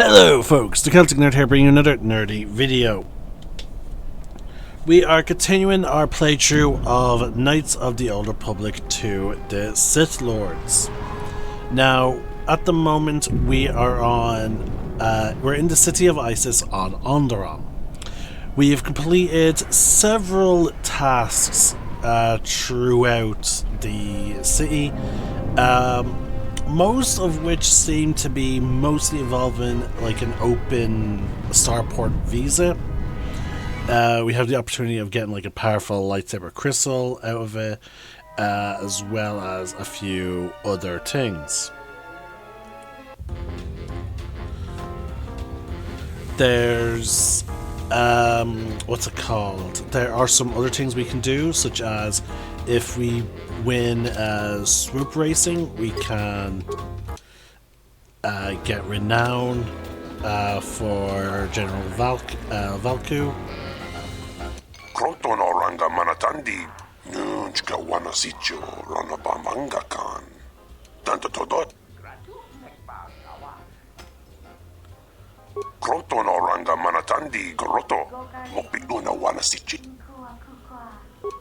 Hello folks, the Celtic Nerd here bringing you another nerdy video. We are continuing our playthrough of Knights of the Old Republic 2, the Sith Lords. Now, at the moment we are we're in the city of Isis on Onderon. We have completed several tasks throughout the city. Most of which seem to be mostly involving like an open starport visa. We have the opportunity of getting like a powerful lightsaber crystal out of it, as well as a few other things. There's what's it called? There are some other things we can do, such as if we win swoop racing, we can get renown for General Valku. Kroton oranga manatandi, nunchka wanasicho ronabamanga kan. Tanto todot. Kroton oranga manatandi groto, mopiuna wanasichi.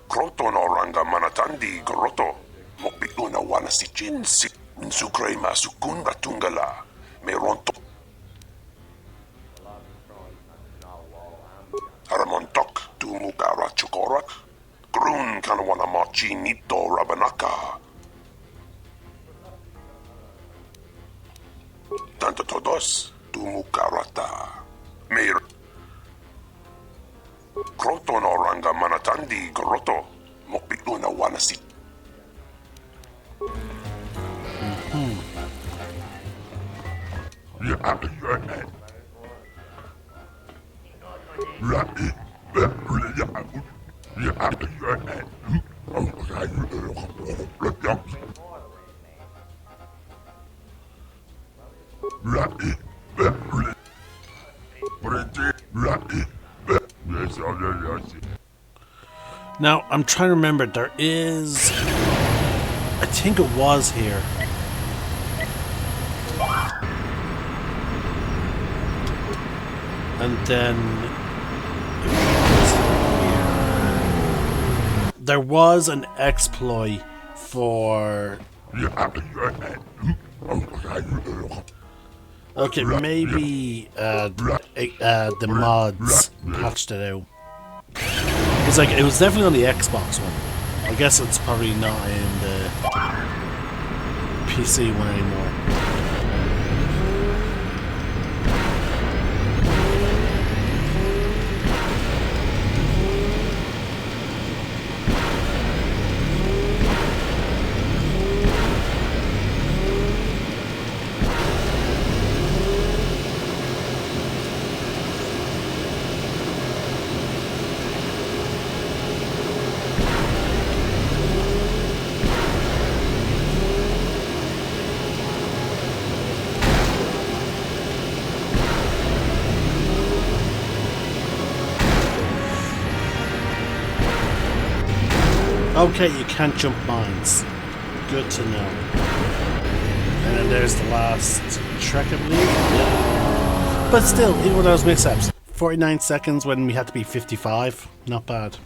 Kroton oranga manatandi groto, mopiuna wanasichin si nsukre masukunda tungala, meronto. Aramontok tumukara chukorak, grun kanwana machi nito rabanaka. Tanto todos tumukarata, mer. Kroton oranga manatandi groto, mopiuna wanasi. Now, I'm trying to remember, there is... I think it was here. And then... there was an exploit for... Okay, maybe the mods patched it out. It's like, it was definitely on the Xbox one. I guess it's probably not in the PC one anymore. Okay, you can't jump mines. Good to know. And then there's the last trek, I believe. Yeah. But still, even with those mix-ups, 49 seconds when we had to be 55. Not bad.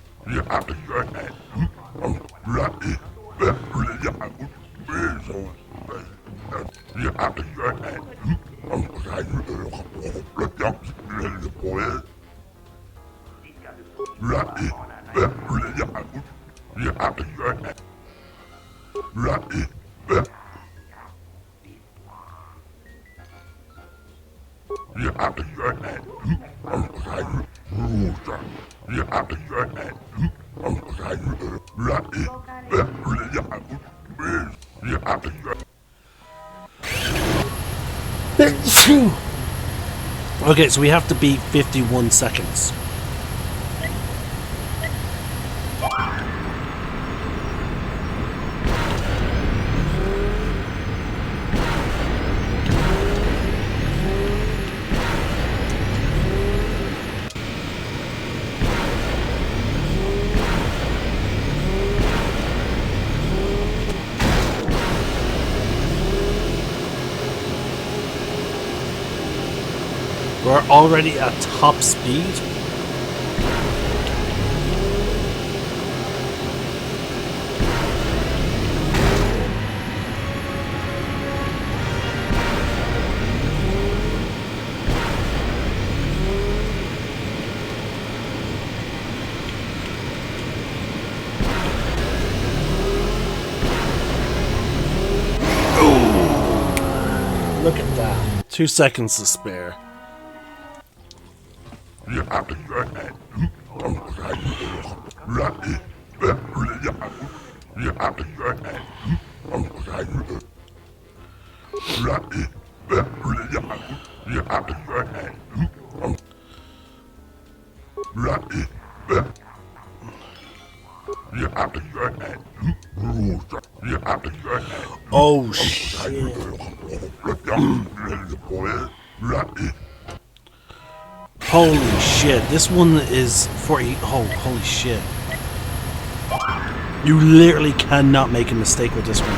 Okay, so we have to beat 51 seconds. We're already at top speed. Look at that. 2 seconds to spare. Oh shit. Holy shit, this one is 40. Oh, holy shit. You literally cannot make a mistake with this one.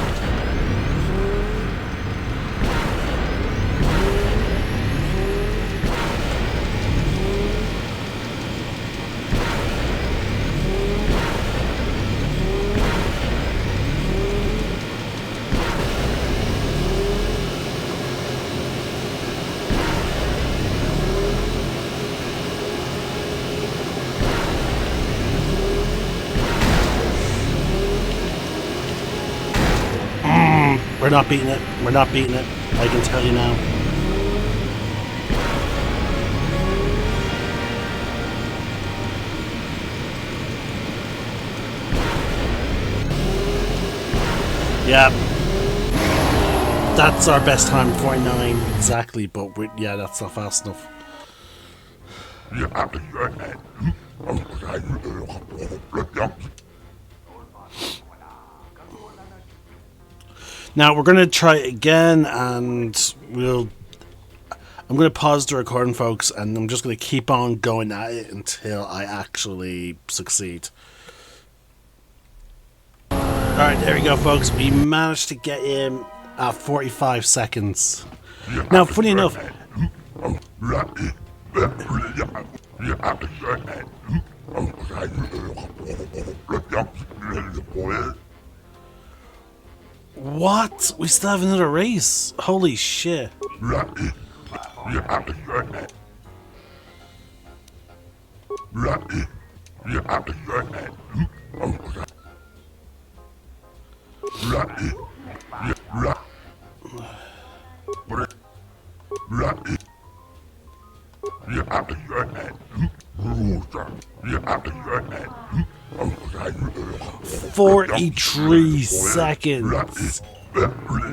We're not beating it. We're not beating it. I can tell you now. Yeah. That's our best time, 49 exactly, but yeah, that's not fast enough. Now we're going to try it again, and I'm going to pause the recording, folks, and I'm just going to keep on going at it until I actually succeed. Alright, there we go, folks. We managed to get in at 45 seconds. Now, funny enough, what? We still have another race? Holy shit. "43 seconds.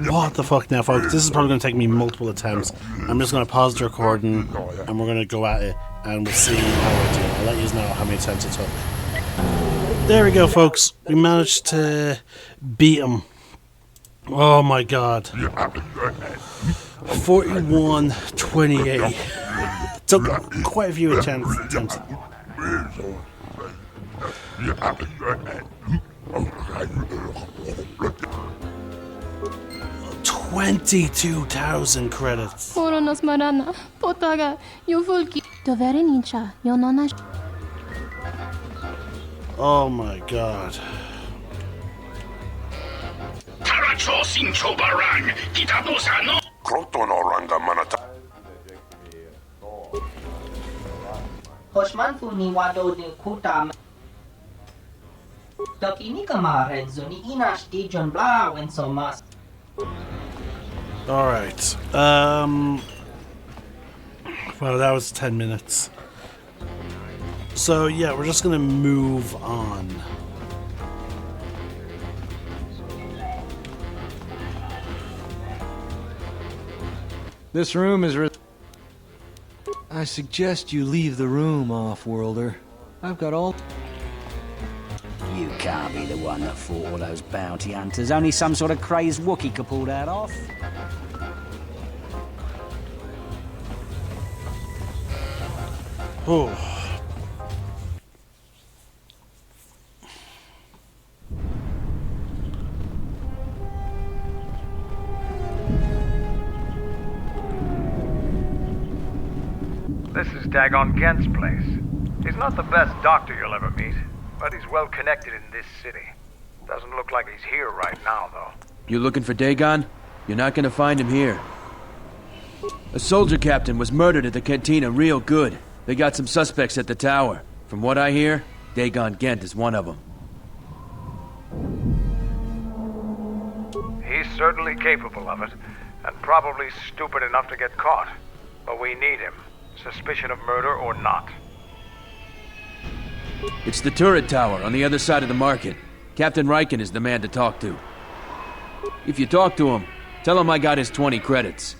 What the fuck now, folks? This is probably going to take me multiple attempts. I'm just going to pause the recording, and we're going to go at it, and we'll see how we do. I'll let you know how many attempts it took. There we go, folks. We managed to beat him. Oh my god. 41-28. Took quite a few attempts. 22,000 credits. Oh my god. Kroton oranga manata. Hoshman funi wado de kutam. Dok ini kemarin zuni inash di John Blau and so much. Alright. Well, that was 10 minutes. So, yeah, we're just gonna move on. This room is I suggest you leave the room, off-worlder. I've got all... You can't be the one that fought all those bounty hunters. Only some sort of crazed Wookiee could pull that off. Oh. This is Dagon Kent's place. He's not the best doctor you'll ever meet, but he's well connected in this city. Doesn't look like he's here right now, though. You looking for Dagon? You're not gonna find him here. A soldier captain was murdered at the cantina real good. They got some suspects at the tower. From what I hear, Dagon Gent is one of them. He's certainly capable of it, and probably stupid enough to get caught. But we need him, suspicion of murder or not. It's the turret tower on the other side of the market. Captain Riken is the man to talk to. If you talk to him, tell him I got his 20 credits.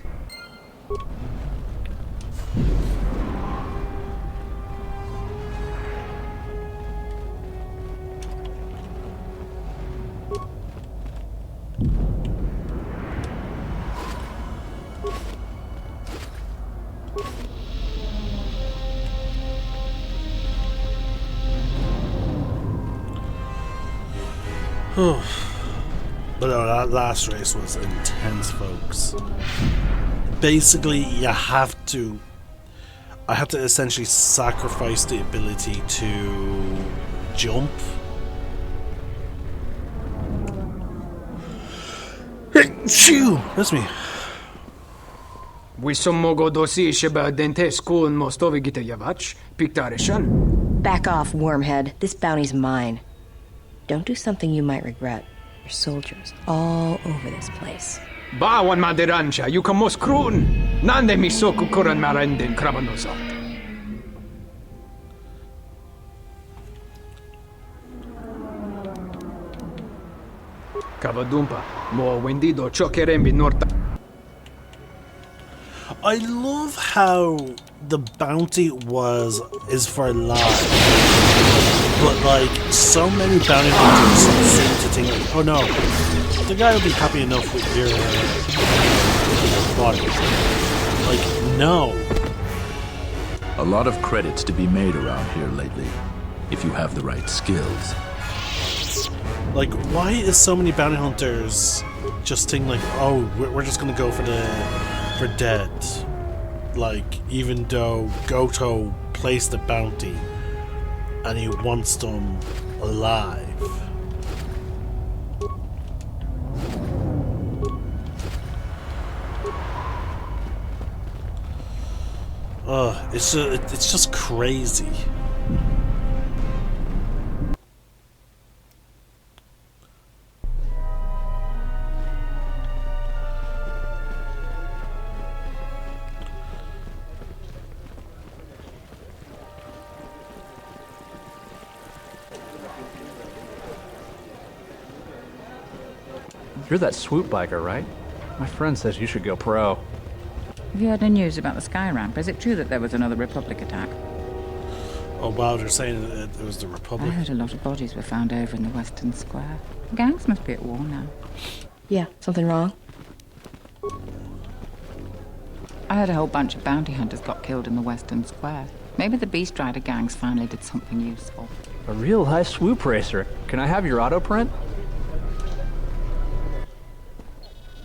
But no, that last race was intense, folks. Basically, you have to... I had to essentially sacrifice the ability to jump. Shoo! That's me. Back off, wormhead. This bounty's mine. Don't do something you might regret. There's soldiers all over this place. Bawan madirancha, you can most krun. Nande misoku kuran marenden krabanosa. Kavadumpa, mo wendido chokerembi norta. I love how the bounty is for life, but like so many bounty hunters seem to think like, oh no, the guy will be happy enough with your body. Like, no. A lot of credits to be made around here lately, if you have the right skills. Like, why is so many bounty hunters just think like, oh, we're just gonna go for dead? Like, even though Goto placed the bounty and he wants them alive. It's just crazy. You're that swoop biker, right? My friend says you should go pro. Have you heard any news about the sky ramp? Is it true that there was another Republic attack? Oh wow, they're saying it was the Republic. I heard a lot of bodies were found over in the Western Square. The gangs must be at war now. Yeah, something wrong? I heard a whole bunch of bounty hunters got killed in the Western Square. Maybe the Beast Rider gangs finally did something useful. A real high swoop racer. Can I have your auto print?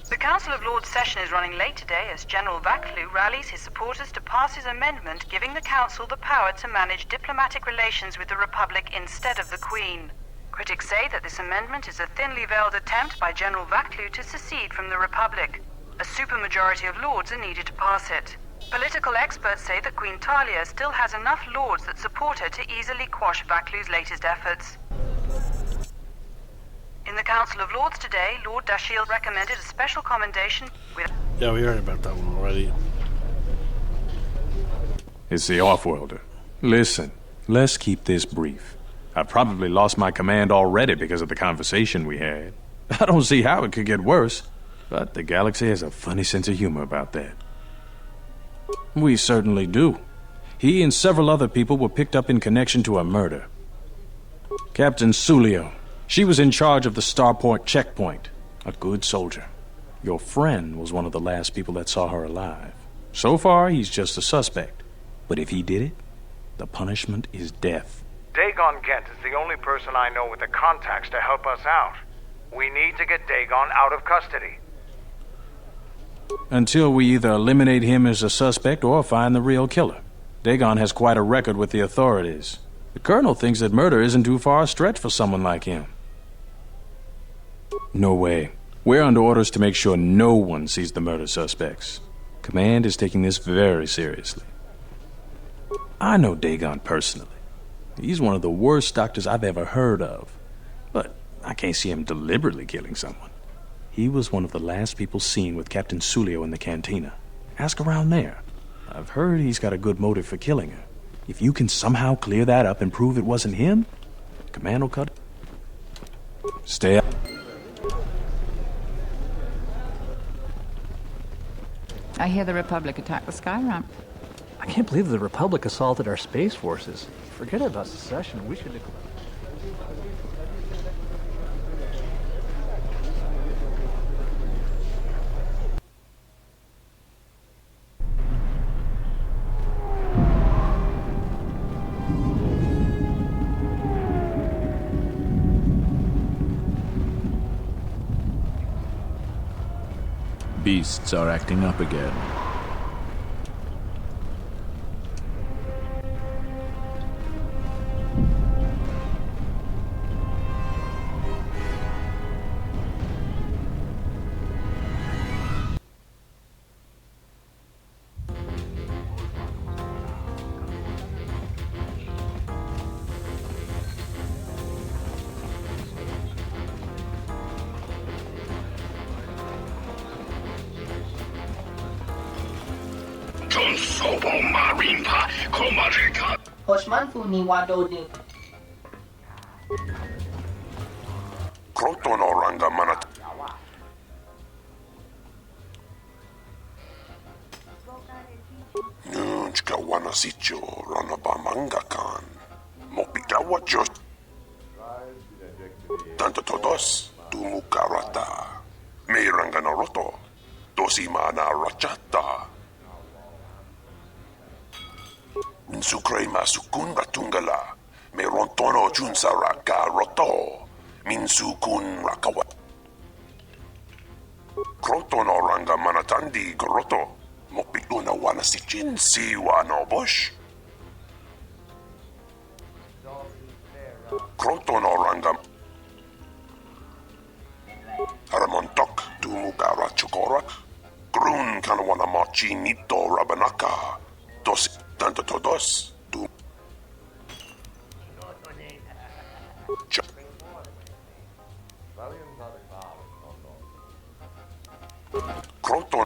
The Council of Lords session is running late today as General Vaklu rallies his supporters to pass his amendment giving the Council the power to manage diplomatic relations with the Republic instead of the Queen. Critics say that this amendment is a thinly veiled attempt by General Vaklu to secede from the Republic. A supermajority of Lords are needed to pass it. Political experts say that Queen Talia still has enough Lords that support her to easily quash Vaklu's latest efforts. In the Council of Lords today, Lord Dashiell recommended a special commendation with... Yeah, we heard about that one already. It's the Offworlder. Listen, let's keep this brief. I've probably lost my command already because of the conversation we had. I don't see how it could get worse, but the galaxy has a funny sense of humor about that. We certainly do. He and several other people were picked up in connection to a murder. Captain Sulio. She was in charge of the Starport checkpoint. A good soldier. Your friend was one of the last people that saw her alive. So far, he's just a suspect. But if he did it, the punishment is death. Dagon Gent is the only person I know with the contacts to help us out. We need to get Dagon out of custody. Until we either eliminate him as a suspect or find the real killer. Dagon has quite a record with the authorities. The Colonel thinks that murder isn't too far a stretch for someone like him. No way. We're under orders to make sure no one sees the murder suspects. Command is taking this very seriously. I know Dagon personally. He's one of the worst doctors I've ever heard of. But I can't see him deliberately killing someone. He was one of the last people seen with Captain Sulio in the cantina. Ask around there. I've heard he's got a good motive for killing her. If you can somehow clear that up and prove it wasn't him, Command will cut. Stay up. I hear the Republic attacked the sky ramp. I can't believe the Republic assaulted our space forces. Forget about secession. We should declare. Beasts are acting up again. Hoshmanfu ni wadode. Kroton oranga manat. Nunchka wanasicho ranabamangakan. Mopikawa jos. Tanto todos tumukarata. Meiranga naroto. Dosimana rachata. Minsukre masukun batungala. Merontono junsaraka roto. Minsukun rakawa. Kroton oranga manatandi goroto. Mopikuna wanasichin si wanobosh. Kroton oranga. Haramontok tumukara chokorak. Grun kanawana machi nito rabanaka. Dos tanto todos tu. Kroton.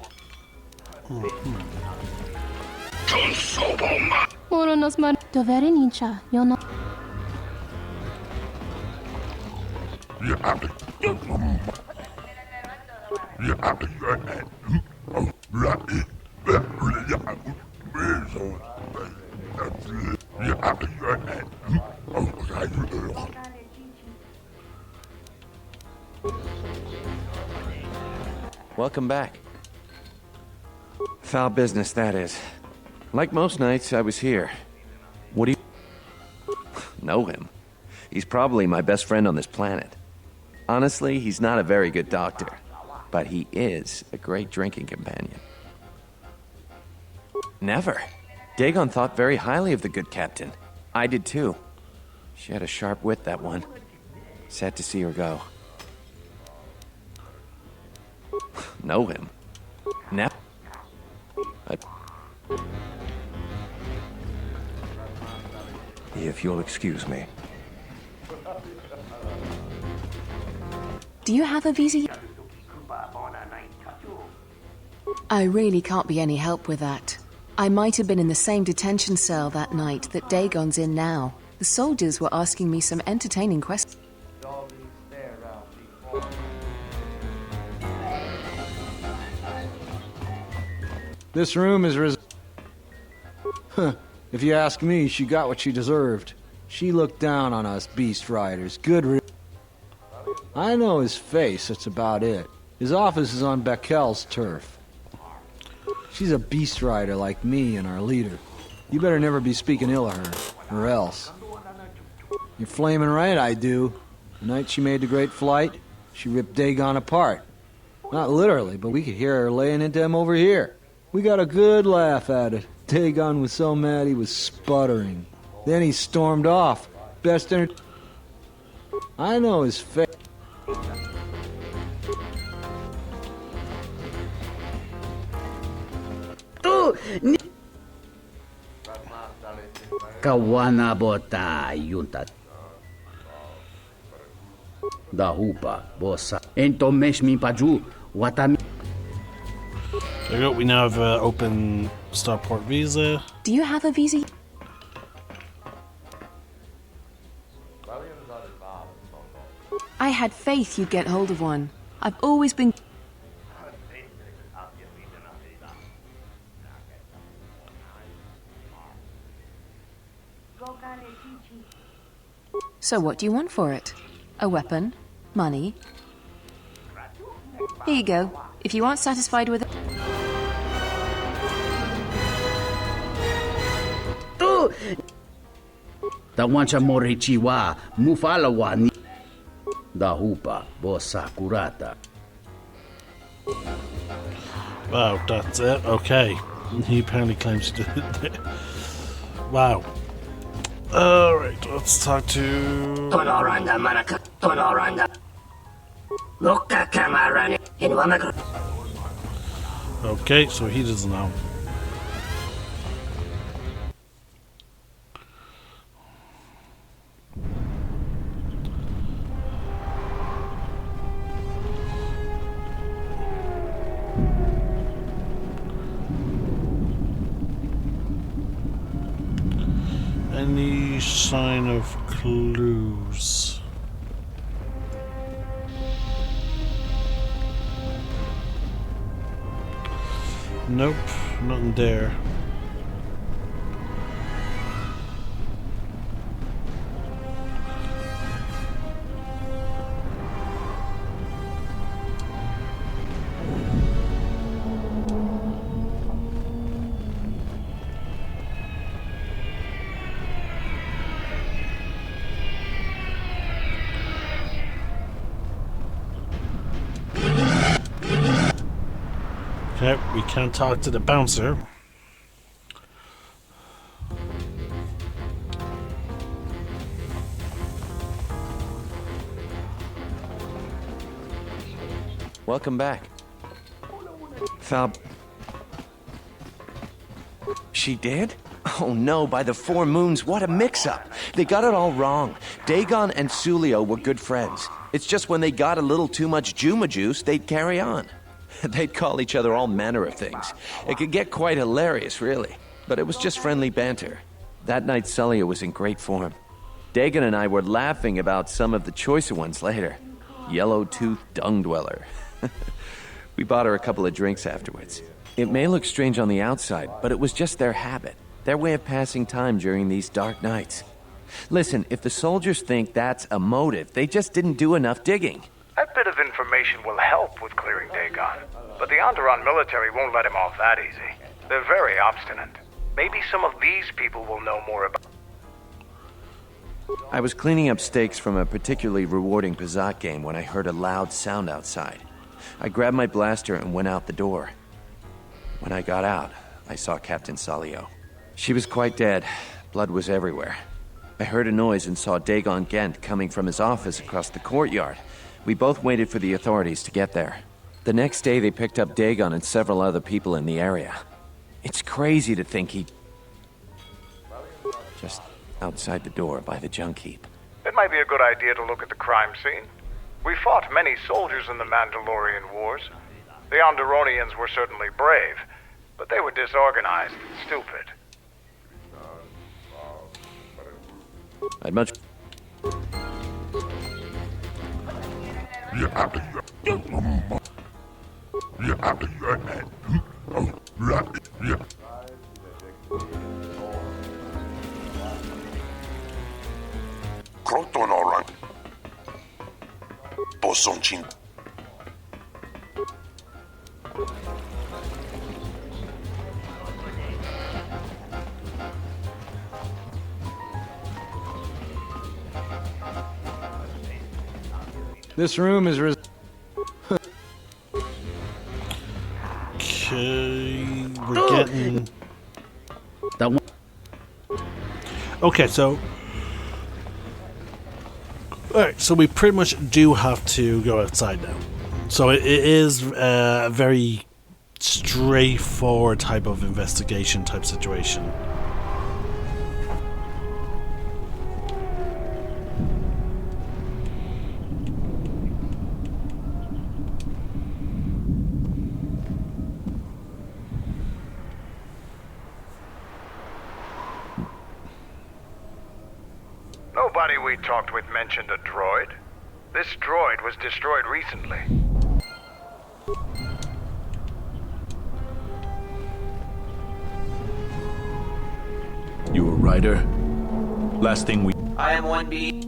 Oro nos mar dovere nincha, yono. Welcome back. Foul business, that is. Like most nights, I was here. What do you... know him? He's probably my best friend on this planet. Honestly, he's not a very good doctor, but he is a great drinking companion. Never. Dagon thought very highly of the good captain. I did too. She had a sharp wit, that one. Sad to see her go. Know him? Nep. If you'll excuse me. Do you have a visa? I really can't be any help with that. I might have been in the same detention cell that night that Dagon's in now. The soldiers were asking me some entertaining questions. This room is If you ask me, she got what she deserved. She looked down on us beast riders. I know his face, that's about it. His office is on Beckel's turf. She's a beast rider like me and our leader. You better never be speaking ill of her, or else. You're flaming right, I do. The night she made the great flight, she ripped Dagon apart. Not literally, but we could hear her laying into him over here. We got a good laugh at it. Dagon was so mad he was sputtering. Then he stormed off. Best enter... I know his face. Kawana bota yunta. Da hupa bossa. Ento mesh mi paju watami. There we go. We now have open starport visa. Do you have a visa? I had faith you'd get hold of one. I've always been... So what do you want for it? A weapon? Money? Here you go. If you aren't satisfied with it... Da wancha morichiwa mufala wani. Da hupa bossa curata. Wow, that's it? Okay. He apparently claims he did it. Wow. Alright, let's talk to... Tonoranda Manaka, Tonoranda. Loka Kamarani in Wamagra. Okay, so he doesn't know. Any sign of clues? Nope, nothing there. Okay, we can't talk to the bouncer. Welcome back. Fab. She did? Oh no, by the four moons, what a mix-up. They got it all wrong. Dagon and Sulio were good friends. It's just when they got a little too much Juma juice, they'd carry on. They'd call each other all manner of things. It could get quite hilarious, really. But it was just friendly banter. That night, Sulio was in great form. Dagon and I were laughing about some of the choicer ones later. Yellow-toothed dung dweller. We bought her a couple of drinks afterwards. It may look strange on the outside, but it was just their habit. Their way of passing time during these dark nights. Listen, if the soldiers think that's a motive, they just didn't do enough digging. That bit of information will help with clearing Dagon, but the Onderon military won't let him off that easy. They're very obstinate. Maybe some of these people will know more about... I was cleaning up stakes from a particularly rewarding Pizat game when I heard a loud sound outside. I grabbed my blaster and went out the door. When I got out, I saw Captain Salio. She was quite dead. Blood was everywhere. I heard a noise and saw Dagon Gent coming from his office across the courtyard. We both waited for the authorities to get there. The next day, they picked up Dagon and several other people in the area. It's crazy to think he... Just outside the door by the junk heap. It might be a good idea to look at the crime scene. We fought many soldiers in the Mandalorian Wars. The Onderonians were certainly brave, but they were disorganized and stupid. I'd much... Krotonoran. Bosonchin. This room is... Okay, we're getting... Okay, so... Alright, so we pretty much do have to go outside now. So it is a very straightforward type of investigation type situation. Nobody we talked with mentioned a droid. This droid was destroyed recently. You a writer? Last thing we... I am 1B.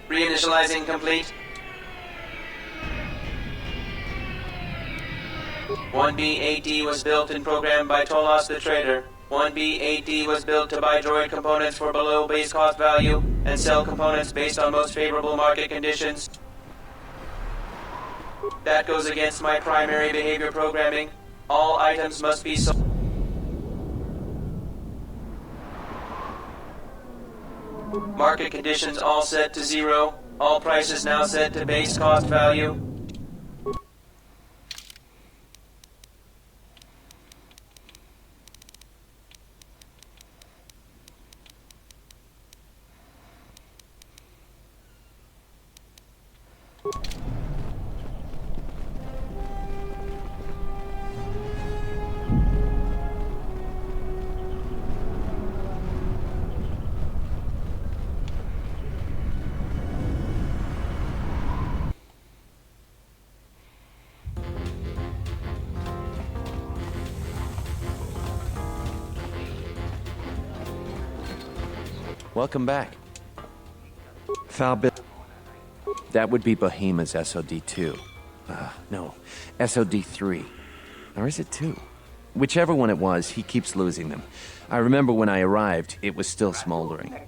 Reinitializing complete. 1B-8D was built and programmed by Tolos the Trader. 1B-8D was built to buy droid components for below base cost value and sell components based on most favorable market conditions. That goes against my primary behavior programming. All items must be sold. Market conditions all set to 0. All prices now set to base cost value. Welcome back. Foul bit. That would be Bohema's SOD-2. No, SOD-3. Or is it 2? Whichever one it was, he keeps losing them. I remember when I arrived, it was still smoldering.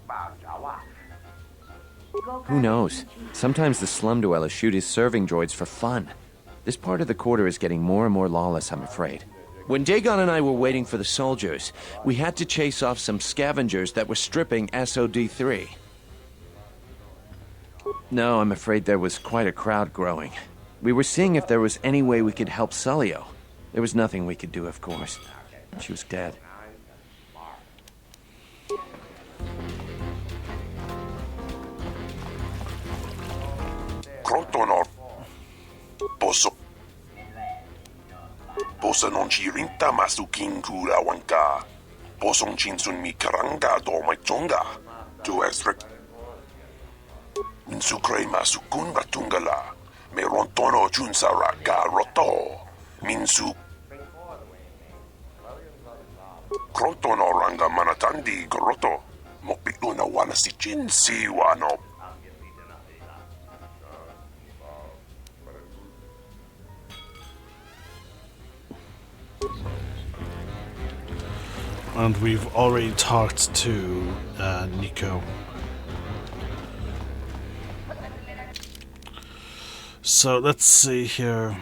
Who knows? Sometimes the slum dwellers shoot his serving droids for fun. This part of the quarter is getting more and more lawless, I'm afraid. When Dagon and I were waiting for the soldiers, we had to chase off some scavengers that were stripping SOD-3. No, I'm afraid there was quite a crowd growing. We were seeing if there was any way we could help Sulio. There was nothing we could do, of course. She was dead. KOTOR. Posa non ci rinta masukin kula wanka. Posong chinsun mi karanga do mai tonga. Tu esrek. Minsukre masukun batungala. Me rontono junsara ga roto. Minsu. Krotono ranga manatandi goroto. Mokpito na wana si jinsi wano. And we've already talked to Nico. So let's see here.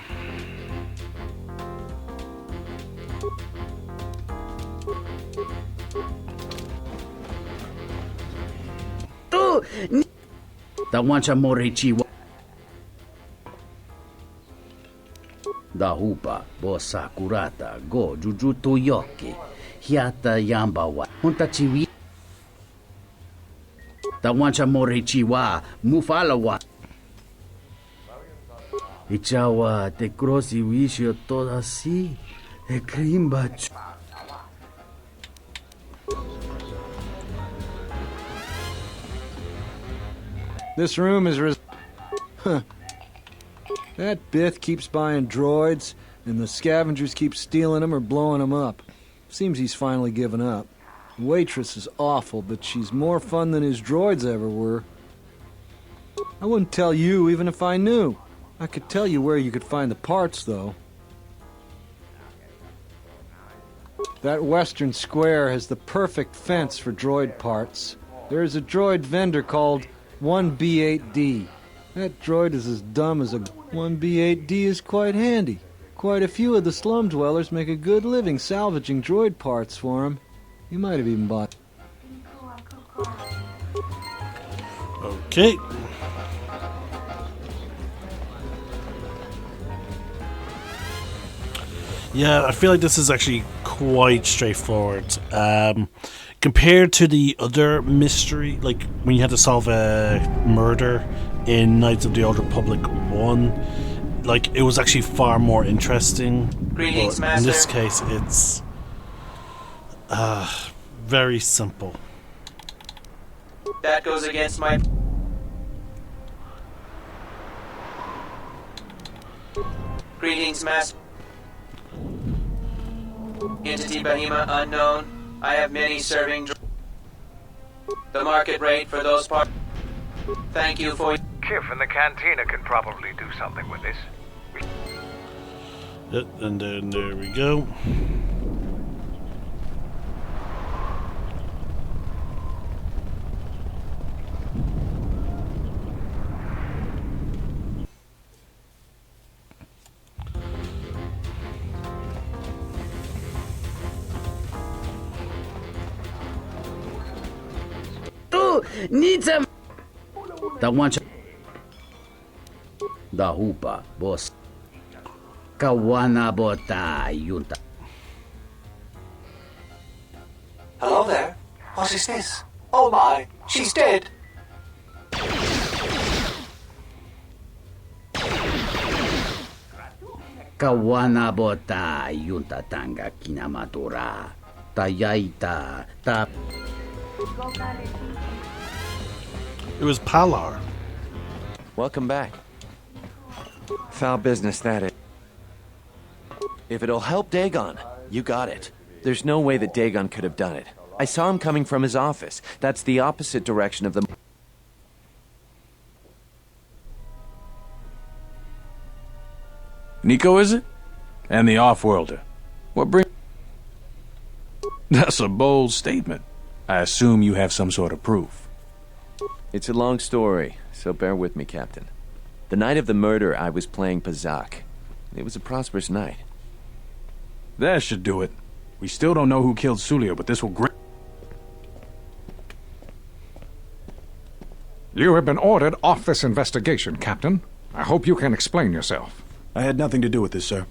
Tawancha Morichiwa. Dahupa, Bosa Kurata, Go, Jujutu Yoki, Hiata Yambawa, Huntachiwi. Tawancha Morichiwa, Mufalawa. Ichawa, te crossi wisho toda si, e krimba. This room is Huh. That Bith keeps buying droids, and the scavengers keep stealing them or blowing them up. Seems he's finally given up. The waitress is awful, but she's more fun than his droids ever were. I wouldn't tell you even if I knew. I could tell you where you could find the parts, though. That western square has the perfect fence for droid parts. There is a droid vendor called 1B8D. That droid is as dumb as a 1B8D is quite handy. Quite a few of the slum dwellers make a good living salvaging droid parts for him. You might have even bought... Okay. Yeah, I feel like this is actually quite straightforward. Compared to the other mystery, like when you had to solve a murder in Knights of the Old Republic 1, like it was actually far more interesting. Greetings, but in this case, it's very simple. That goes against my... Greetings, Master. Entity Bahima unknown. I have many serving... The market rate for those parts... Thank you for... Kif in the cantina can probably do something with this. And then there we go. Needs a... The one... The hoopa, boss. Kawana bota yunta. Hello there. What is this? Oh my, she's dead. Kawana bota yunta tanga kinamatura. Tayaita ta... It was Palar. Welcome back. Foul business, that is. If it'll help Dagon, you got it. There's no way that Dagon could have done it. I saw him coming from his office. That's the opposite direction of the... Nico, is it? And the off-worlder. What bring... That's a bold statement. I assume you have some sort of proof. It's a long story, so bear with me, Captain. The night of the murder, I was playing Pazak. It was a prosperous night. That should do it. We still don't know who killed Sulio, but this will... You have been ordered off this investigation, Captain. I hope you can explain yourself. I had nothing to do with this, sir.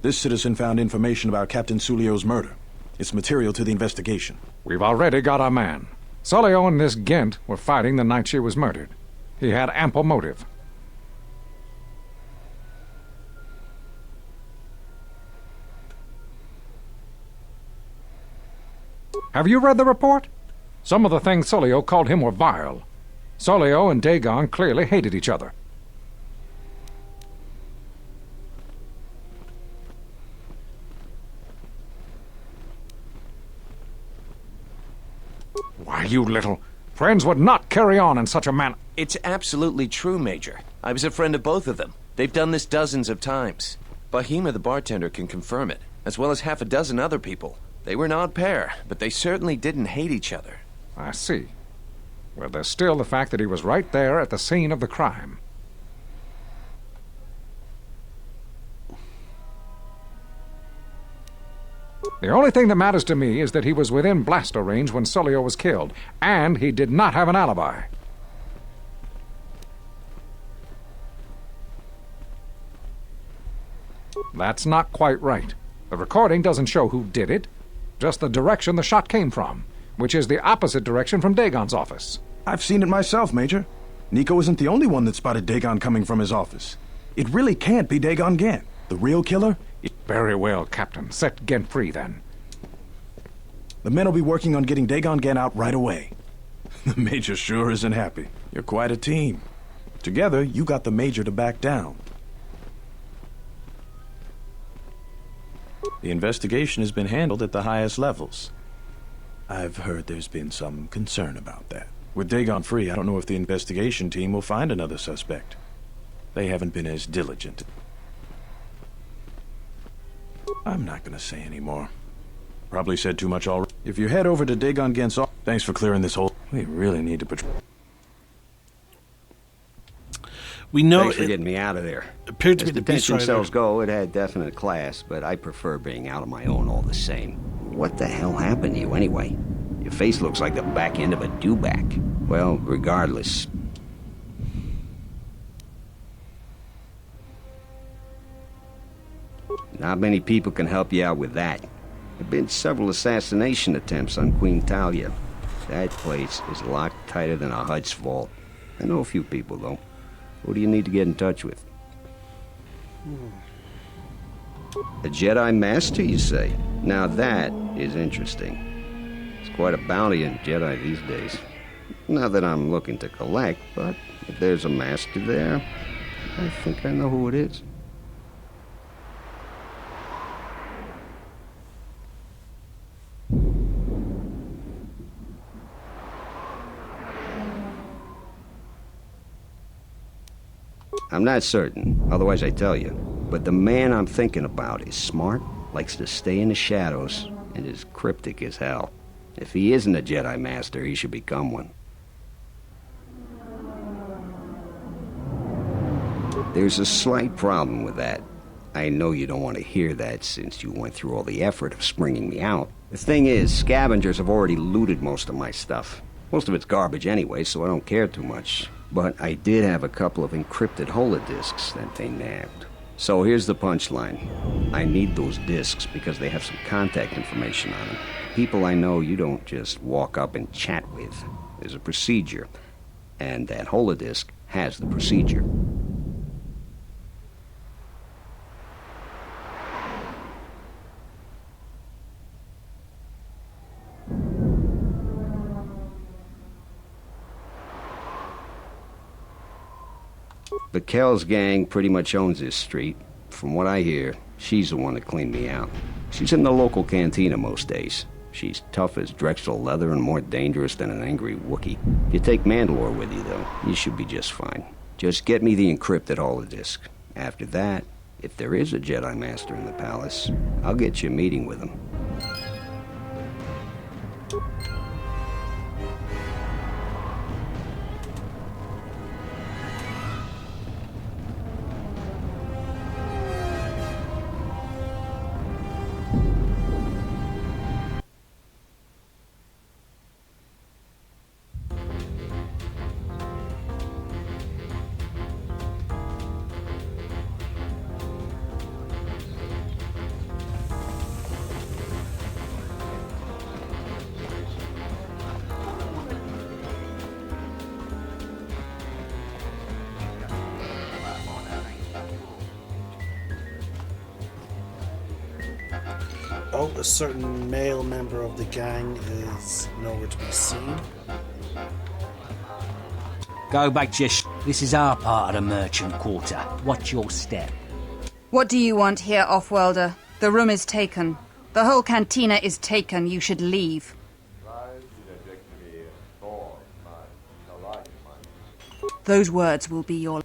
This citizen found information about Captain Sulio's murder. It's material to the investigation. We've already got our man. Sulio and this Gent were fighting the night she was murdered. He had ample motive. Have you read the report? Some of the things Sulio called him were vile. Sulio and Dagon clearly hated each other. Why, you little... Friends would not carry on in such a manner. It's absolutely true, Major. I was a friend of both of them. They've done this dozens of times. Bahima the bartender can confirm it, as well as half a dozen other people. They were an odd pair, but they certainly didn't hate each other. I see. Well, there's still the fact that he was right there at the scene of the crime. The only thing that matters to me is that he was within blaster range when Sulio was killed, and he did not have an alibi. That's not quite right. The recording doesn't show who did it, just the direction the shot came from, which is the opposite direction from Dagon's office. I've seen it myself, Major. Nico isn't the only one that spotted Dagon coming from his office. It really can't be Dagon Gent. The real killer? Very well, Captain. Set Gent free, then. The men will be working on getting Dagon Gent out right away. The Major sure isn't happy. You're quite a team. Together, you got the Major to back down. The investigation has been handled at the highest levels. I've heard there's been some concern about that. With Dagon free, I don't know if the investigation team will find another suspect. They haven't been as diligent. I'm not gonna say any more. Probably said too much already. If you head over to Dagon Gent's office... Thanks for clearing this whole... We really need to patrol... We know Thanks for getting me out of there. Appeared to As be the Beast detention Rider. cells go, it had definite class, but I prefer being out on my own all the same. What the hell happened to you anyway? Your face looks like the back end of a dewback. Well, regardless. Not many people can help you out with that. There have been several assassination attempts on Queen Talia. That place is locked tighter than a Hut's vault. I know a few people, though. Who do you need to get in touch with? A Jedi Master, you say? Now that is interesting. It's quite a bounty in Jedi these days. Not that I'm looking to collect, but if there's a master there, I think I know who it is. I'm not certain, otherwise I'd tell you. But the man I'm thinking about is smart, likes to stay in the shadows, and is cryptic as hell. If he isn't a Jedi Master, he should become one. There's a slight problem with that. I know you don't want to hear that since you went through all the effort of springing me out. The thing is, scavengers have already looted most of my stuff. Most of it's garbage anyway, so I don't care too much. But I did have a couple of encrypted holodisks that they nabbed. So here's the punchline. I need those disks because they have some contact information on them. People I know you don't just walk up and chat with. There's a procedure. And that holodisk has the procedure. The Kells gang pretty much owns this street. From what I hear, she's the one that cleaned me out. She's in the local cantina most days. She's tough as Drexel leather and more dangerous than an angry Wookiee. If you take Mandalore with you, though, you should be just fine. Just get me the encrypted holodisk. After that, if there is a Jedi Master in the palace, I'll get you a meeting with him. Oh, a certain male member of the gang is nowhere to be seen. Go back to This is our part of the merchant quarter. Watch your step. What do you want here, Offworlder? The room is taken. The whole cantina is taken. You should leave. Those words will be your...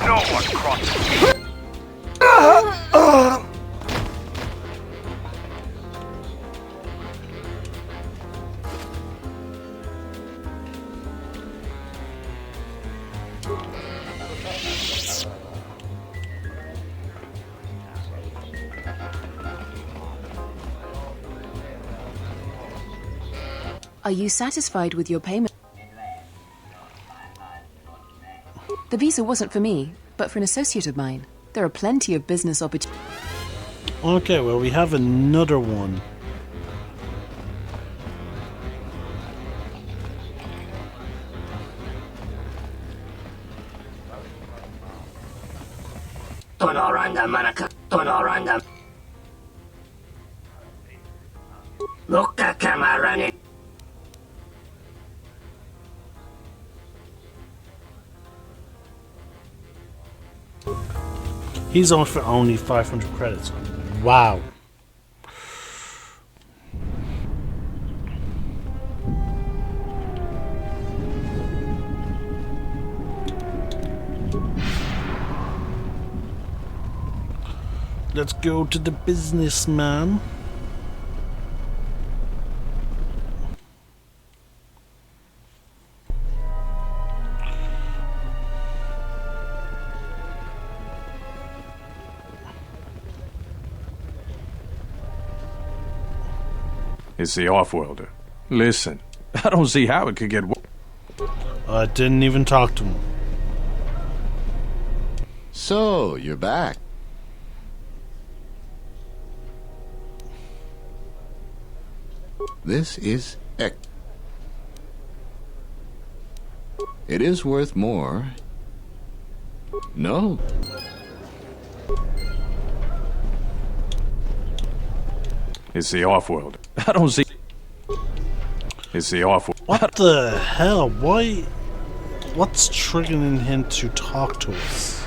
No one crosses me. Are you satisfied with your payment? The visa wasn't for me, but for an associate of mine. There are plenty of business opportunities. Okay, well, we have another one. Tonoranda Manaka, Tonoranda. Loka Kamarani. He's on for only 500 credits. Wow. Let's go to the businessman. It's the off-worlder. Listen, I don't see how it could get worse. I didn't even talk to him. So, you're back. This is It is worth more. No. It's the off-worlder. I don't see... It's the off-worlder. What the hell? Why? What's triggering him to talk to us?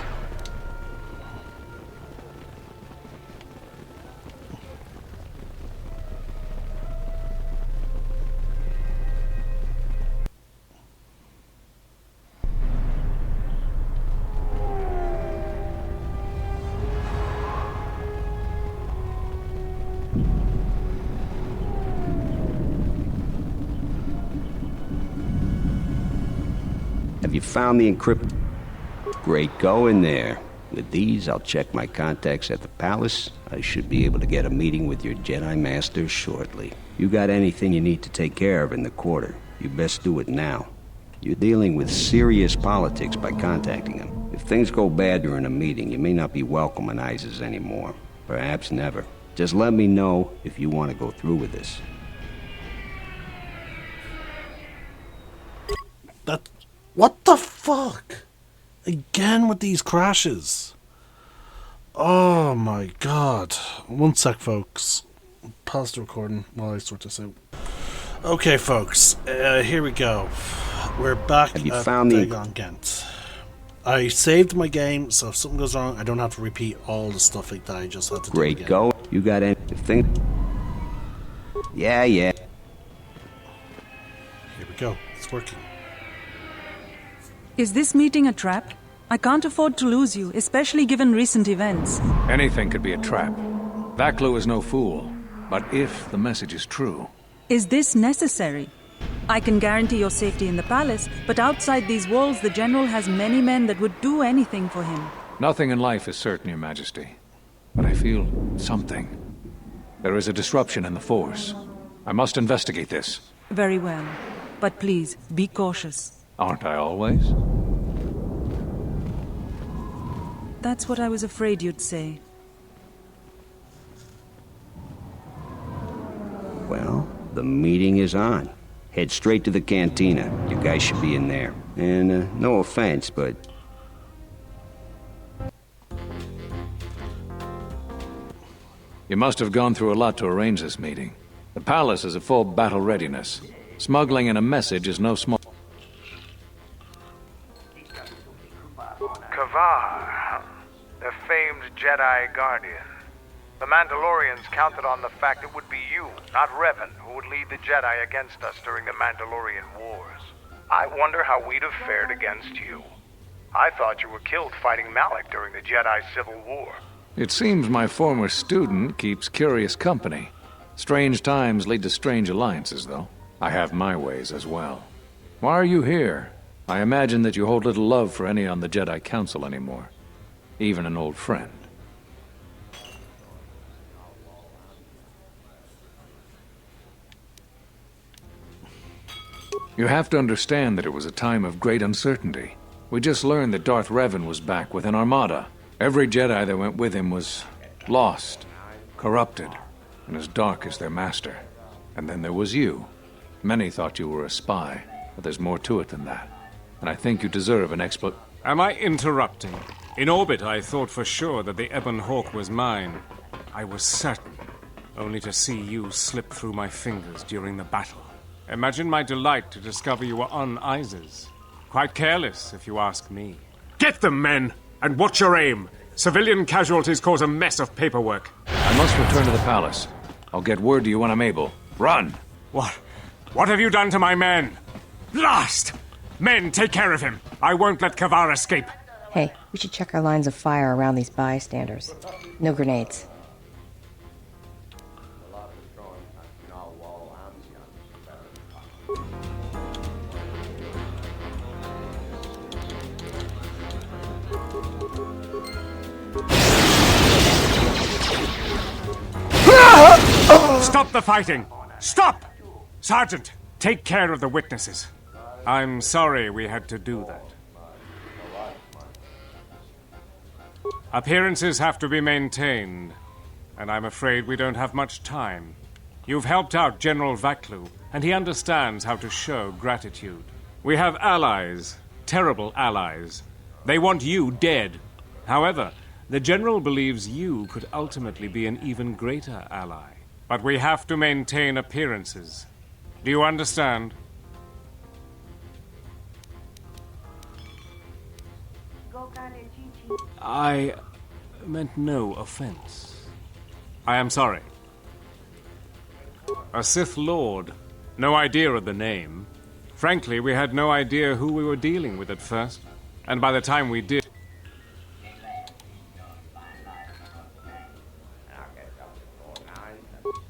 Have you found the encrypt? Great, go in there. With these, I'll check my contacts at the palace. I should be able to get a meeting with your Jedi Master shortly. You got anything you need to take care of in the quarter, you best do it now. You're dealing with serious politics by contacting him. If things go bad during a meeting, you may not be welcome in Isis anymore. Perhaps never. Just let me know if you want to go through with this. What the fuck? Again with these crashes. Oh my god. One sec, folks. Pause the recording while I sort this out. Okay, folks. Here we go. We're back Have you at found the Dagon Ghent. I saved my game, so if something goes wrong, I don't have to repeat all the stuff like that I just had to do Great, again. go. You got anything? Yeah. Here we go. It's working. Is this meeting a trap? I can't afford to lose you, especially given recent events. Anything could be a trap. Vaklu is no fool. But if the message is true... Is this necessary? I can guarantee your safety in the palace, but outside these walls the General has many men that would do anything for him. Nothing in life is certain, Your Majesty. But I feel something. There is a disruption in the Force. I must investigate this. Very well. But please, be cautious. Aren't I always? That's what I was afraid you'd say. Well, the meeting is on. Head straight to the cantina. You guys should be in there. And, no offense, but... You must have gone through a lot to arrange this meeting. The palace is at full battle readiness. Smuggling in a message is no small... Kavar, the famed Jedi Guardian. The Mandalorians counted on the fact it would be you, not Revan, who would lead the Jedi against us during the Mandalorian Wars. I wonder how we'd have fared against you. I thought you were killed fighting Malak during the Jedi Civil War. It seems my former student keeps curious company. Strange times lead to strange alliances, though. I have my ways as well. Why are you here? I imagine that you hold little love for any on the Jedi Council anymore. Even an old friend. You have to understand that it was a time of great uncertainty. We just learned that Darth Revan was back with an armada. Every Jedi that went with him was lost, corrupted, and as dark as their master. And then there was you. Many thought you were a spy, but there's more to it than that. And I think you deserve an explanation. Am I interrupting? In orbit, I thought for sure that the Ebon Hawk was mine. I was certain, only to see you slip through my fingers during the battle. Imagine my delight to discover you were on Isis. Quite careless, if you ask me. Get them, men! And watch your aim! Civilian casualties cause a mess of paperwork. I must return to the palace. I'll get word to you when I'm able. Run! What have you done to my men? Blast! Men, take care of him! I won't let Kavar escape! Hey, we should check our lines of fire around these bystanders. No grenades. Stop the fighting! Stop! Sergeant, take care of the witnesses. I'm sorry we had to do that. Appearances have to be maintained, and I'm afraid we don't have much time. You've helped out General Vaklu, and he understands how to show gratitude. We have allies, terrible allies. They want you dead. However, the General believes you could ultimately be an even greater ally. But we have to maintain appearances. Do you understand? I meant no offense. I am sorry. A Sith Lord. No idea of the name. Frankly, we had no idea who we were dealing with at first. And by the time we did...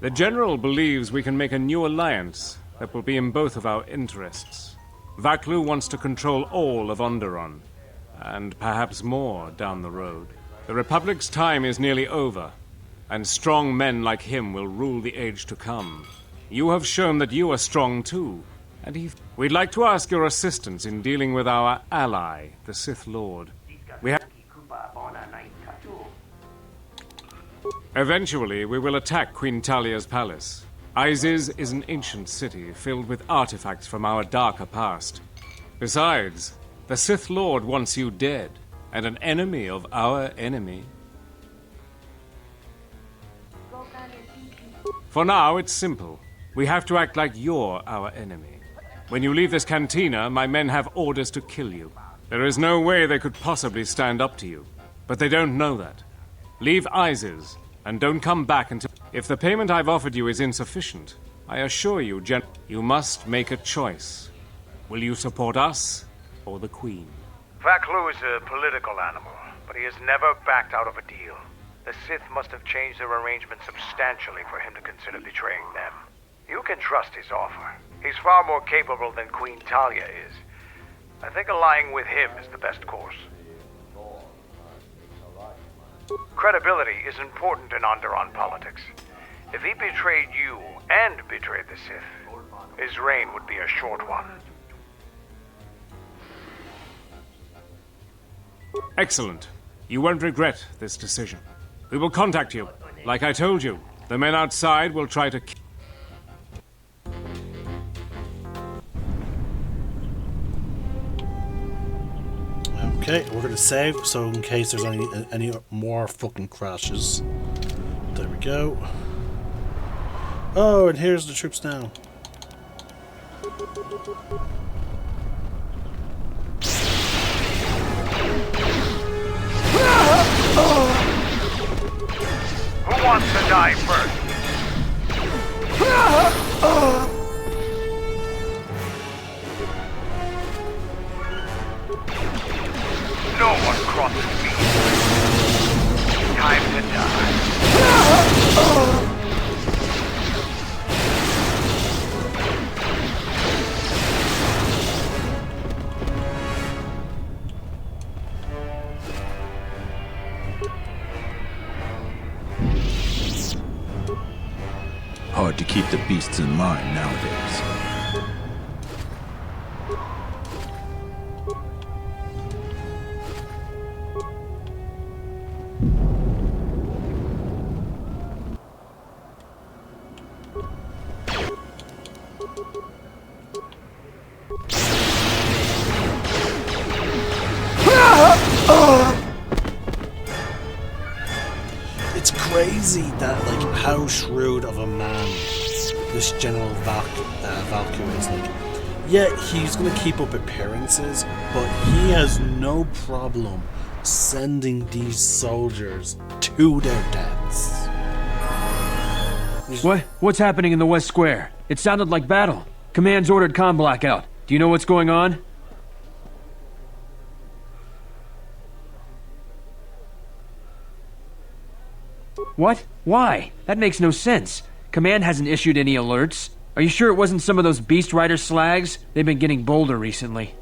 The General believes we can make a new alliance that will be in both of our interests. Vaklu wants to control all of Onderon, and perhaps more down the road. The Republic's time is nearly over, and strong men like him will rule the age to come. You have shown that you are strong too, and we'd like to ask your assistance in dealing with our ally, the Sith Lord. Eventually, we will attack Queen Talia's palace. Isis is an ancient city filled with artifacts from our darker past. Besides, the Sith Lord wants you dead, and an enemy of our enemy. For now, it's simple. We have to act like you're our enemy. When you leave this cantina, my men have orders to kill you. There is no way they could possibly stand up to you. But they don't know that. Leave Isis, and don't come back until... If the payment I've offered you is insufficient, I assure you, you must make a choice. Will you support us, or the Queen? Vaklu is a political animal, but he has never backed out of a deal. The Sith must have changed their arrangement substantially for him to consider betraying them. You can trust his offer. He's far more capable than Queen Talia is. I think allying with him is the best course. Credibility is important in Onderon politics. If he betrayed you and betrayed the Sith, his reign would be a short one. Excellent. You won't regret this decision. We will contact you. Like I told you, the men outside will try to... Okay, we're gonna save, so in case there's any more fucking crashes. There we go. Oh, and here's the troops now. Who wants to die first? No one crosses me. Time to die. Hard to keep the beasts in line nowadays. It's crazy that, like, how shrewd of a man this General Vaklu is. Like, yeah, he's gonna keep up appearances, but he has no problem sending these soldiers to their deaths. What's happening in the West Square? It sounded like battle. Command's ordered comm blackout. Do you know what's going on? What? Why? That makes no sense. Command hasn't issued any alerts. Are you sure it wasn't some of those Beast Rider slags? They've been getting bolder recently.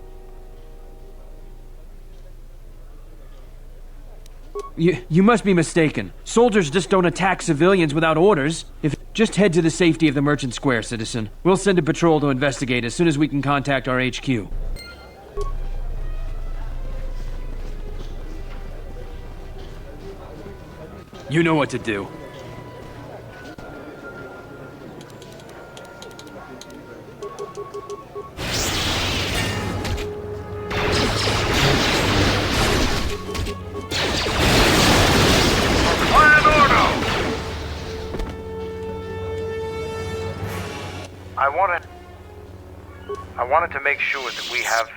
You must be mistaken. Soldiers just don't attack civilians without orders. If Just head to the safety of the Merchant Square, citizen. We'll send a patrol to investigate as soon as we can contact our HQ. You know what to do. I wanted to make sure that we have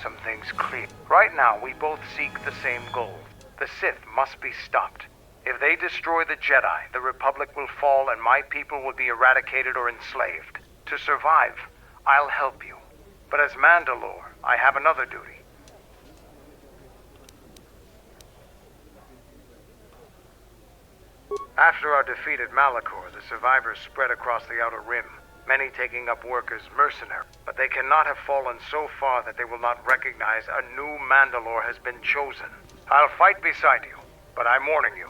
some things clear. Right now, we both seek the same goal. The Sith must be stopped. If they destroy the Jedi, the Republic will fall and my people will be eradicated or enslaved. To survive, I'll help you. But as Mandalore, I have another duty. After our defeat at Malachor, the survivors spread across the Outer Rim, many taking up work as mercenaries. But they cannot have fallen so far that they will not recognize a new Mandalore has been chosen. I'll fight beside you, but I'm warning you.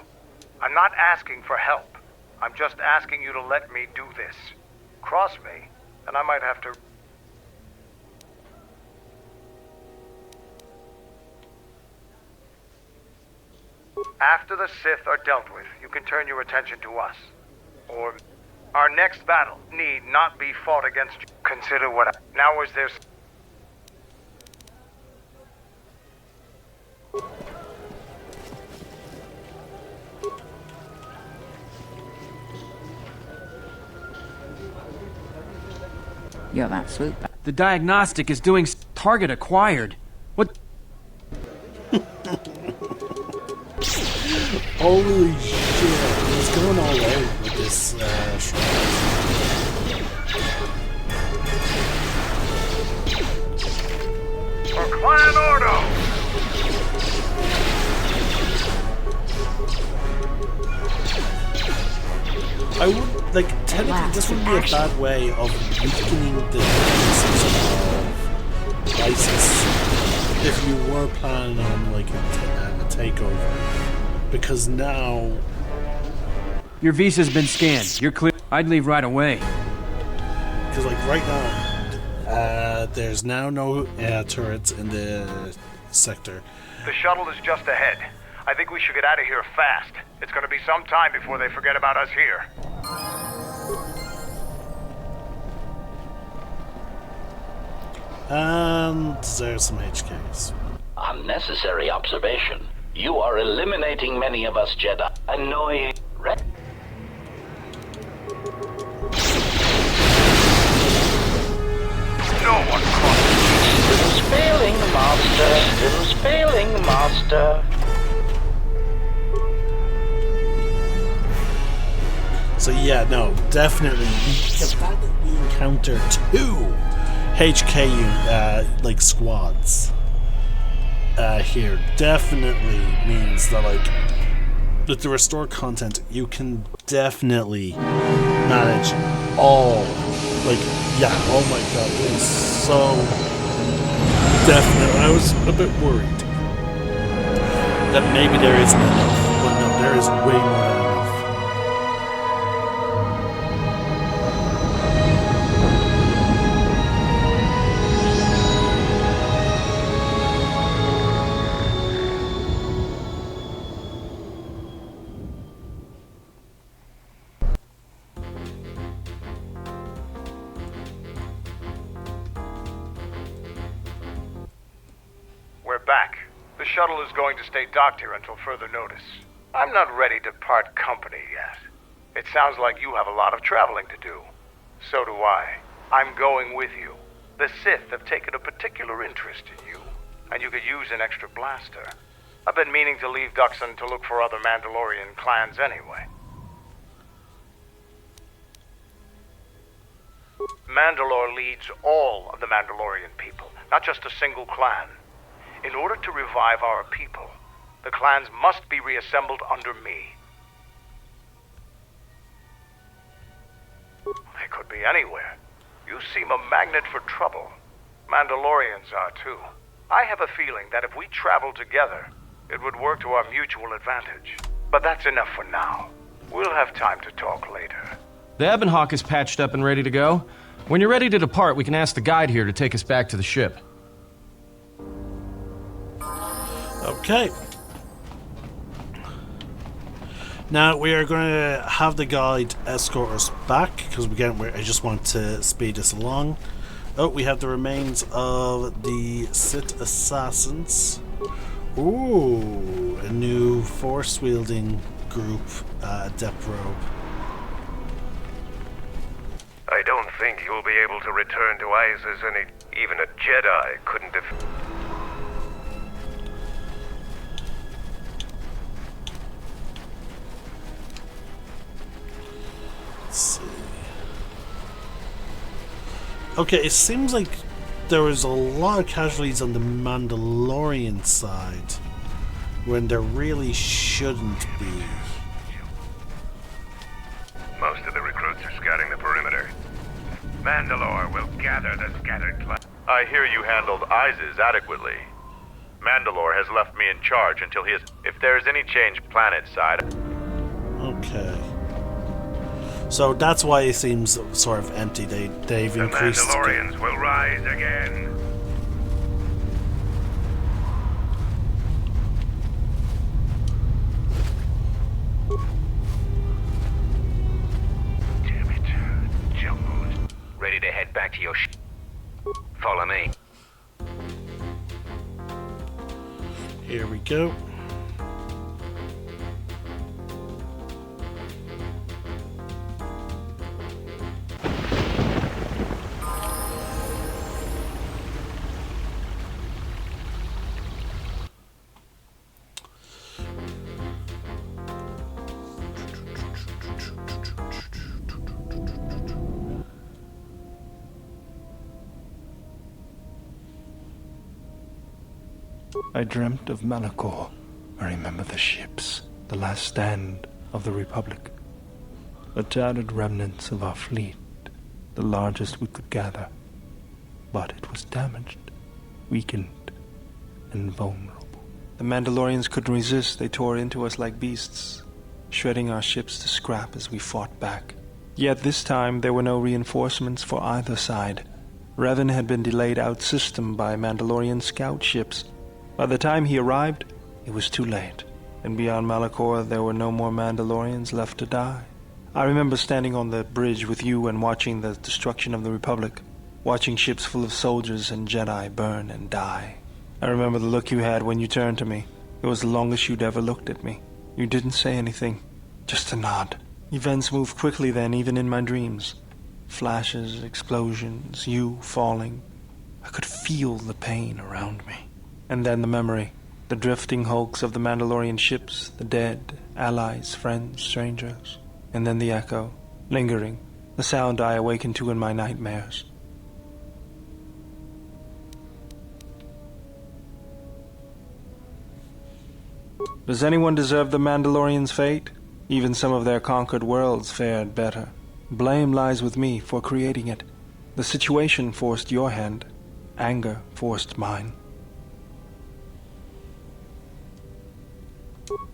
I'm not asking for help. I'm just asking you to let me do this. Cross me, and I might have to... After the Sith are dealt with, you can turn your attention to us. Or our next battle need not be fought against you. Consider what I... Now is there... You're that swoop. The diagnostic is doing target acquired. What? Holy shit, what's going all over with this For Clan Ordo! I would, like, technically this would be a bad way of weakening the defenses of ISIS if you were planning on, like, a takeover. Because now... Your visa's been scanned. You're clear. I'd leave right away. Because, like, right now, there's now no turrets in the sector. The shuttle is just ahead. I think we should get out of here fast. It's going to be some time before they forget about us here. And there's some HKs. Unnecessary observation. You are eliminating many of us Jedi. Annoying. No one crossed. Systems failing, Master. Systems failing, Master. So yeah, no, definitely. The fact that we encounter two HK like squads here definitely means that, like, with the restore content, you can definitely manage all. Like, yeah, oh my god, it was so definite. I was a bit worried that maybe there isn't enough, but no, there is way more than enough. The shuttle is going to stay docked here until further notice. I'm not ready to part company yet. It sounds like you have a lot of traveling to do. So do I. I'm going with you. The Sith have taken a particular interest in you, and you could use an extra blaster. I've been meaning to leave Duxon to look for other Mandalorian clans anyway. Mandalore leads all of the Mandalorian people, not just a single clan. In order to revive our people, the clans must be reassembled under me. They could be anywhere. You seem a magnet for trouble. Mandalorians are too. I have a feeling that if we travel together, it would work to our mutual advantage. But that's enough for now. We'll have time to talk later. The Ebon Hawk is patched up and ready to go. When you're ready to depart, we can ask the guide here to take us back to the ship. Okay. Now we are going to have the guide escort us back because I just want to speed this along. Oh, we have the remains of the Sith assassins. Ooh, a new force-wielding group, Adept Robe. I don't think you'll be able to return to Isis, and even a Jedi couldn't have... Let's see. Okay, it seems like there was a lot of casualties on the Mandalorian side when there really shouldn't be. Most of the recruits are scouting the perimeter. Mandalore will gather the scattered class. I hear you handled Isis adequately. Mandalore has left me in charge until he has... If there's any change planet side... Okay. So that's why it seems sort of empty. They've increased... The Mandalorians will rise again. Damn it. Jumbo's ready to head back to your Follow me. Here we go. I dreamt of Malachor. I remember the ships, the last stand of the Republic. The tattered remnants of our fleet, the largest we could gather. But it was damaged, weakened, and vulnerable. The Mandalorians couldn't resist. They tore into us like beasts, shredding our ships to scrap as we fought back. Yet this time there were no reinforcements for either side. Revan had been delayed out-system by Mandalorian scout ships. By the time he arrived, it was too late, and beyond Malachor there were no more Mandalorians left to die. I remember standing on the bridge with you and watching the destruction of the Republic, watching ships full of soldiers and Jedi burn and die. I remember the look you had when you turned to me. It was the longest you'd ever looked at me. You didn't say anything, just a nod. Events moved quickly then, even in my dreams. Flashes, explosions, you falling. I could feel the pain around me. And then the memory, the drifting hulks of the Mandalorian ships, the dead, allies, friends, strangers. And then the echo, lingering, the sound I awakened to in my nightmares. Does anyone deserve the Mandalorians' fate? Even some of their conquered worlds fared better. Blame lies with me for creating it. The situation forced your hand. Anger forced mine.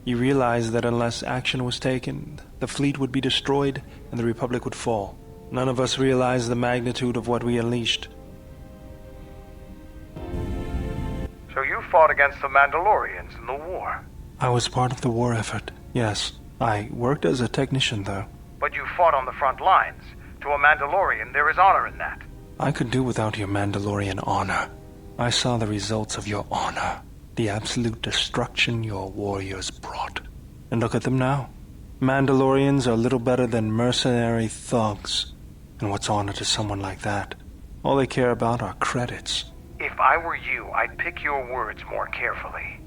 You realized that unless action was taken, the fleet would be destroyed and the Republic would fall. None of us realized the magnitude of what we unleashed. So you fought against the Mandalorians in the war? I was part of the war effort, yes. I worked as a technician, though. But you fought on the front lines. To a Mandalorian, there is honor in that. I could do without your Mandalorian honor. I saw the results of your honor. The absolute destruction your warriors brought. And look at them now. Mandalorians are little better than mercenary thugs. And what's honor to someone like that? All they care about are credits. If I were you, I'd pick your words more carefully.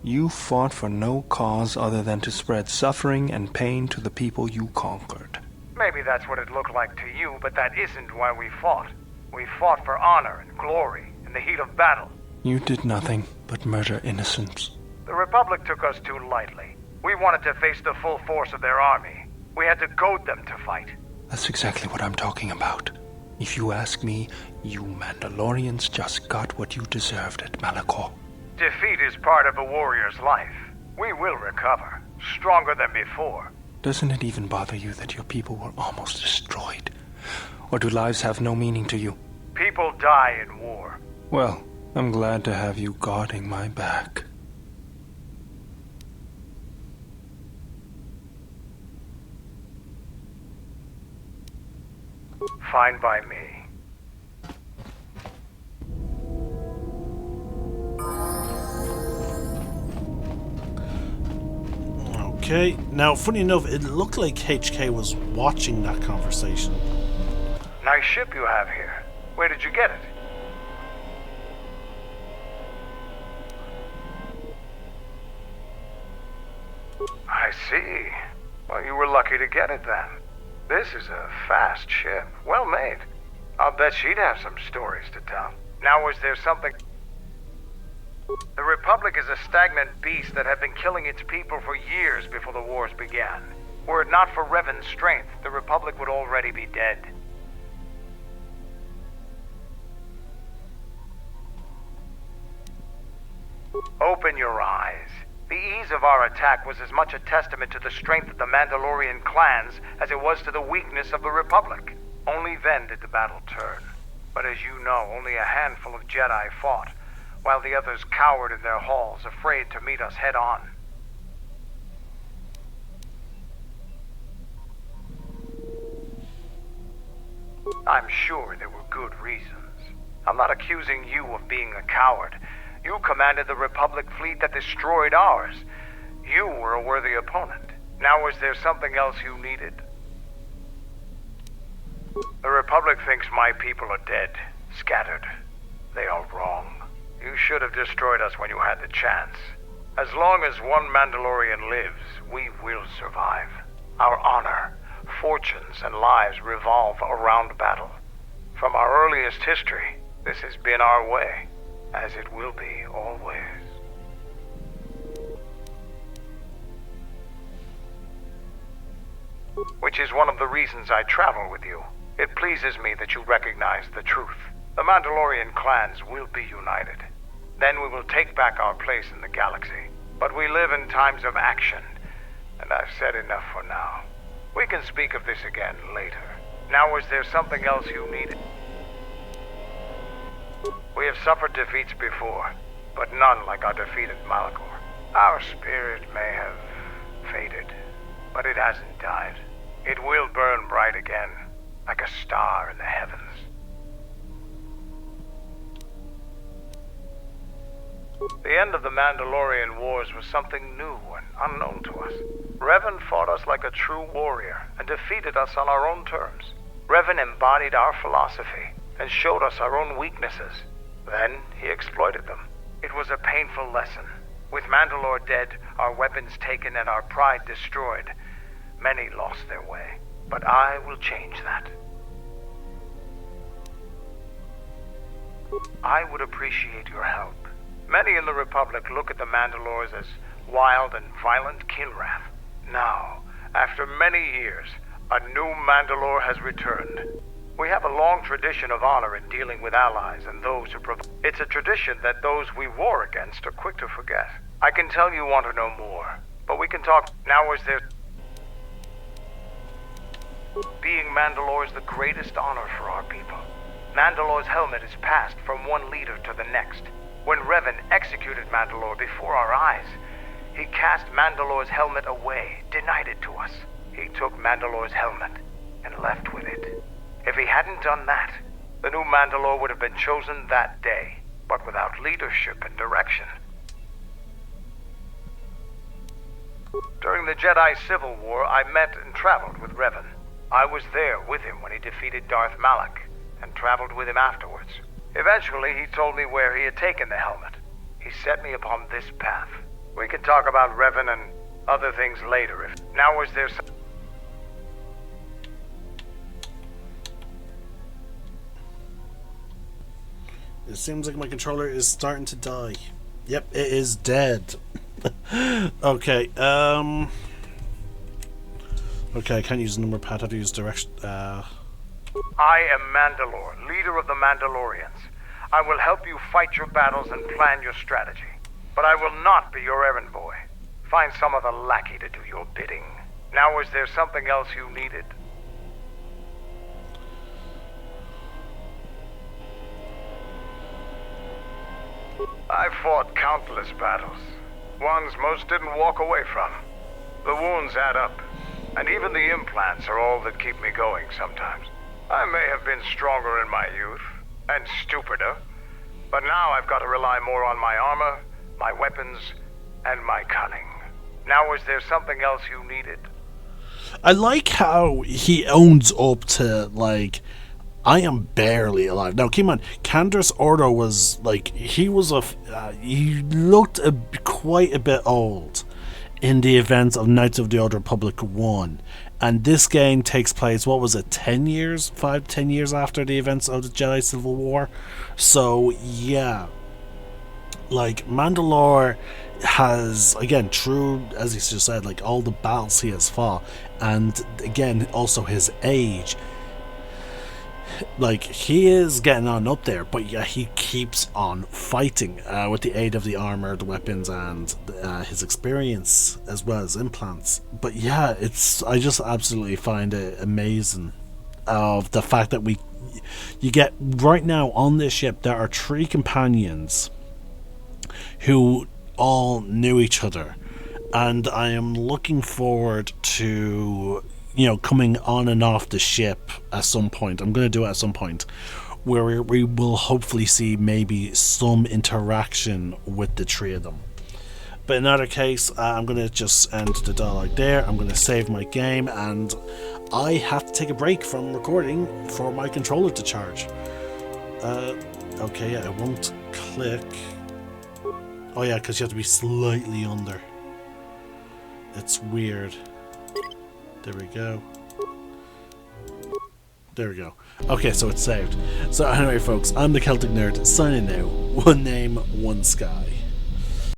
You fought for no cause other than to spread suffering and pain to the people you conquered. Maybe that's what it looked like to you, but that isn't why we fought. We fought for honor and glory in the heat of battle. You did nothing but murder innocents. The Republic took us too lightly. We wanted to face the full force of their army. We had to goad them to fight. That's exactly what I'm talking about. If you ask me, you Mandalorians just got what you deserved at Malachor. Defeat is part of a warrior's life. We will recover, stronger than before. Doesn't it even bother you that your people were almost destroyed? Or do lives have no meaning to you? People die in war. Well, I'm glad to have you guarding my back. Fine by me. Okay, now funny enough, it looked like HK was watching that conversation. Nice ship you have here. Where did you get it? I see. Well, you were lucky to get it then. This is a fast ship. Well made. I'll bet she'd have some stories to tell. Now, was there something... The Republic is a stagnant beast that had been killing its people for years before the wars began. Were it not for Revan's strength, the Republic would already be dead. Open your eyes. The ease of our attack was as much a testament to the strength of the Mandalorian clans as it was to the weakness of the Republic. Only then did the battle turn. But as you know, only a handful of Jedi fought, while the others cowered in their halls, afraid to meet us head-on. I'm sure there were good reasons. I'm not accusing you of being a coward. You commanded the Republic fleet that destroyed ours. You were a worthy opponent. Now, was there something else you needed? The Republic thinks my people are dead, scattered. They are wrong. You should have destroyed us when you had the chance. As long as one Mandalorian lives, we will survive. Our honor, fortunes, and lives revolve around battle. From our earliest history, this has been our way, as it will be always. Which is one of the reasons I travel with you. It pleases me that you recognize the truth. The Mandalorian clans will be united. Then we will take back our place in the galaxy. But we live in times of action, and I've said enough for now. We can speak of this again later. Now, is there something else you needed? We have suffered defeats before, but none like our defeat at Malachor. Our spirit may have faded, but it hasn't died. It will burn bright again, like a star in the heavens. The end of the Mandalorian Wars was something new and unknown to us. Revan fought us like a true warrior and defeated us on our own terms. Revan embodied our philosophy and showed us our own weaknesses. Then he exploited them. It was a painful lesson. With Mandalore dead, our weapons taken, and our pride destroyed, many lost their way. But I will change that. I would appreciate your help. Many in the Republic look at the Mandalores as wild and violent Kinrath. Now, after many years, a new Mandalore has returned. We have a long tradition of honor in dealing with allies and those who provide. It's a tradition that those we war against are quick to forget. I can tell you want to know more, but we can talk. Now, is there... Being Mandalore is the greatest honor for our people. Mandalore's helmet is passed from one leader to the next. When Revan executed Mandalore before our eyes, he cast Mandalore's helmet away, denied it to us. He took Mandalore's helmet and left with it. If he hadn't done that, the new Mandalore would have been chosen that day, but without leadership and direction. During the Jedi Civil War, I met and traveled with Revan. I was there with him when he defeated Darth Malak, and traveled with him afterwards. Eventually, he told me where he had taken the helmet. He set me upon this path. We can talk about Revan and other things later if... Now, is there some... It seems like my controller is starting to die. Yep, it is dead. Okay, okay, I can't use the number pad, I have to use direction, I am Mandalore, leader of the Mandalorians. I will help you fight your battles and plan your strategy. But I will not be your errand boy. Find some other lackey to do your bidding. Now, is there something else you needed? I fought countless battles. Ones most didn't walk away from. The wounds add up, and even the implants are all that keep me going sometimes. I may have been stronger in my youth, and stupider, but now I've got to rely more on my armor, my weapons, and my cunning. Now, is there something else you needed? I like how he owns up to, like, I am barely alive. Now, keep in mind, Candace Ordo was, like, he looked quite a bit old in the events of Knights of the Old Republic 1. And this game takes place, what was it, 10 years? 5-10 years after the events of the Jedi Civil War? So, yeah. Like, Mandalore has, again, true, as he just said, like, all the battles he has fought. And, again, also his age. Like, he is getting on up there, but yeah, he keeps on fighting with the aid of the armor, the weapons, and his experience, as well as implants. But yeah, I just absolutely find it amazing of the fact that you get, right now on this ship, there are 3 companions who all knew each other, and I am looking forward to, you know, coming on and off the ship at some point. I'm going to do it at some point where we will hopefully see maybe some interaction with the 3 of them. But in either case, I'm going to just end the dialogue there. I'm going to save my game, and I have to take a break from recording for my controller to charge. Okay, yeah, it won't click. Oh yeah, because you have to be slightly under. It's weird. There we go. There we go. Okay, so it's saved. So anyway, folks, I'm the Celtic Nerd, signing now. One name, one sky.